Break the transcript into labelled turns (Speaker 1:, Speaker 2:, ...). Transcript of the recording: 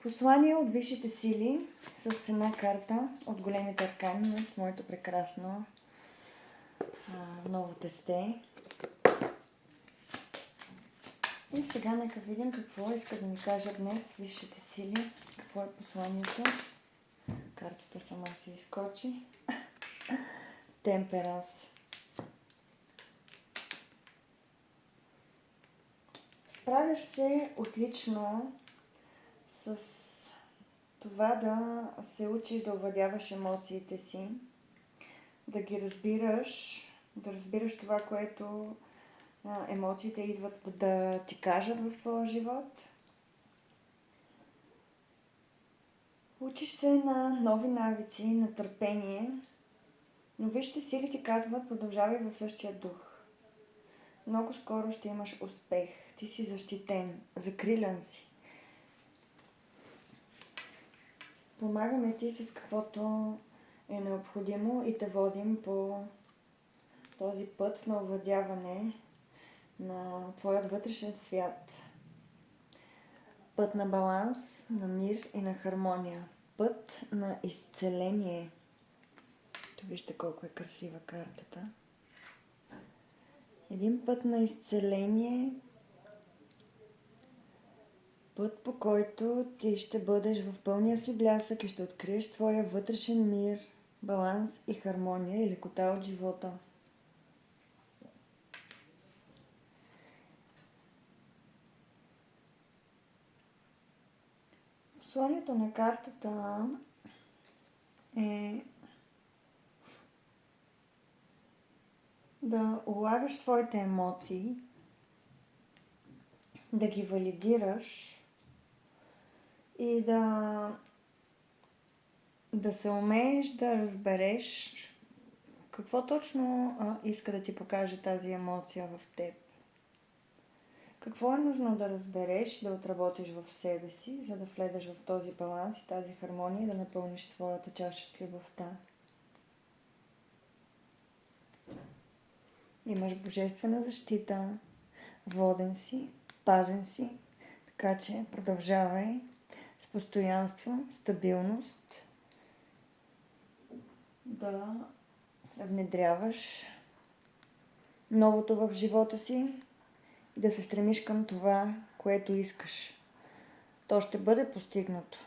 Speaker 1: Послание от висшите сили с една карта от големите аркани от моето прекрасно ново тесте. И сега нека видим какво иска да ни кажа днес висшите сили, какво е посланието. Картата сама си изкочи. Темперанс. Справяш се отлично с това да се учиш да овладяваш емоциите си, да ги разбираш, да разбираш това, което емоциите идват да ти кажат в твоя живот. Учиш се на нови навици, на търпение, но вижте сили ти казват, продължавай в същия дух. Много скоро ще имаш успех. Ти си защитен, закрилян си. Помагаме ти с каквото е необходимо и те водим по този път на овладяване на твоят вътрешен свят. Път на баланс, на мир и на хармония. Път на изцеление. Вижте колко е красива картата. Един път на изцеление, път по който ти ще бъдеш в пълния си блясък и ще откриеш своя вътрешен мир, баланс и хармония и лекота от живота. Посланието на картата е да улавяш своите емоции, да ги валидираш и да се умееш да разбереш какво точно иска да ти покаже тази емоция в теб. Какво е нужно да разбереш и да отработиш в себе си, за да влезеш в този баланс и тази хармония и да напълниш своята чаша с любовта. Имаш божествена защита, воден си, пазен си, така че продължавай с постоянство, стабилност да внедряваш новото в живота си и да се стремиш към това, което искаш. То ще бъде постигнато.